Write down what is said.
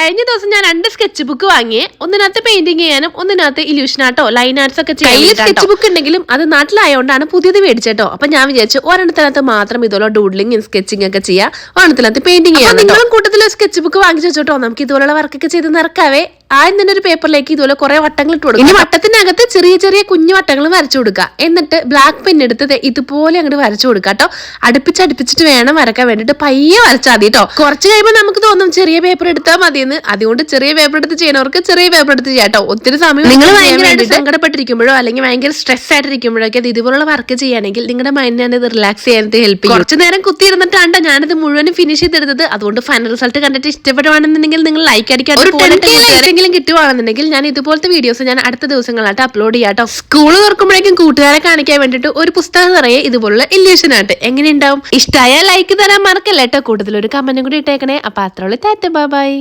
കഴിഞ്ഞ ദിവസം ഞാൻ 2 സ്കെച്ച് ബുക്ക് വാങ്ങിയേ. ഒന്നിനകത്ത് പെയിന്റിങ് ചെയ്യാനും ഒന്നിനകത്ത് ഇല്യൂഷൻ ആർട്ടോ ലൈൻ ആർട്സ് ഒക്കെ ചെയ്യാൻ. സ്കെച്ച് ബുക്ക് ഉണ്ടെങ്കിലും അത് നാട്ടിലായതുകൊണ്ടാണ് പുതിയത് മേടിച്ചേട്ടോ. അപ്പൊ ഞാൻ വിചാരിച്ചു ഒരെണ്ണത്തിനകത്ത് മാത്രം ഇതുപോലെ ഡൂഡ്ലിങ് സ്കെച്ചിങ് ഒക്കെ ചെയ്യാം, ഒരെണ്ണത്തിനകത്ത് പെയിന്റിങ് ചെയ്യാം. നിങ്ങളും കൂട്ടത്തിൽ സ്കെച്ച് ബുക്ക് വാങ്ങിച്ചു വെച്ചോട്ടോ. നമുക്ക് ഇതുപോലുള്ള വർക്കൊക്കെ ചെയ്ത് നിറക്കാവേ. ആദ്യം തന്നെ ഒരു പേപ്പറിലേക്ക് ഇതുപോലെ കുറെ വട്ടങ്ങൾ ഇട്ട് കൊടുക്കും. ഇനി വട്ടത്തിനകത്ത് ചെറിയ ചെറിയ കുഞ്ഞു വട്ടങ്ങൾ വരച്ചു കൊടുക്കുക. എന്നിട്ട് ബ്ലാക്ക് പെൻ എടുത്ത് ഇതുപോലെ അങ്ങോട്ട് വരച്ചു കൊടുക്കുക കേട്ടോ. അടുപ്പിച്ചിട്ട് വേണം വരക്കാൻ വേണ്ടിട്ട് പയ്യെ വരച്ചാൽ മതി കേട്ടോ. കുറച്ച് കഴിയുമ്പോൾ നമുക്ക് തോന്നും ചെറിയ പേപ്പർ എടുത്താൽ മതിയെന്ന്. അതുകൊണ്ട് ചെറിയ പേപ്പർ എടുത്ത് ചെയ്യുന്നവർക്ക് ചെറിയ പേപ്പർ എടുത്ത് ചെയ്യാം കേട്ടോ. ഒത്തിരി സമയം നിങ്ങൾ ഭയങ്കരമായിട്ട് സങ്കടപ്പെട്ടിരിക്കുമ്പോഴോ അല്ലെങ്കിൽ ഭയങ്കര സ്ട്രെസ് ആയിട്ടിരിക്കുമ്പോഴൊക്കെ അത് ഇതുപോലുള്ള വർക്ക് ചെയ്യുകയാണെങ്കിൽ നിങ്ങളുടെ മൈൻഡിനെ ഇത് റിലാക്സ് ചെയ്യാനായിട്ട് ഹെൽപ്പ് ചെയ്യും. കുറച്ച് നേരം കുത്തിയിരുന്നിട്ടാണ് ഞാനിത് മുഴുവനും ഫിനിഷ് ചെയ്തെടുത്തത്. അതുകൊണ്ട് ഫൈനൽ റിസൾട്ട് കണ്ടിട്ട് ഇഷ്ടപ്പെടുവാണെന്നുണ്ടെങ്കിൽ നിങ്ങൾ ലൈക്ക് അടിക്കാൻ കിട്ടുവാണെന്നുണ്ടെങ്കിൽ ഞാൻ ഇതുപോലത്തെ വീഡിയോസ് ഞാൻ അടുത്ത ദിവസങ്ങളായിട്ട് അപ്ലോഡ് ചെയ്യാട്ടോ. സ്കൂൾ തുറക്കുമ്പോഴേക്കും കൂട്ടുകാരെ കാണിക്കാൻ വേണ്ടിട്ട് ഒരു പുസ്തകം നിറയെ ഇതുപോലുള്ള ഇല്യൂഷൻ ആയിട്ട് എങ്ങനെ ഉണ്ടാവും. ഇഷ്ടമായ ലൈക്ക് തരാൻ മറക്കല്ല കേട്ടോ. കൂടുതൽ ഒരു കമന്റും കൂടി ഇട്ടേക്കണേ. അപ്പൊ അത്രയുള്ള ടാറ്റ ബൈ.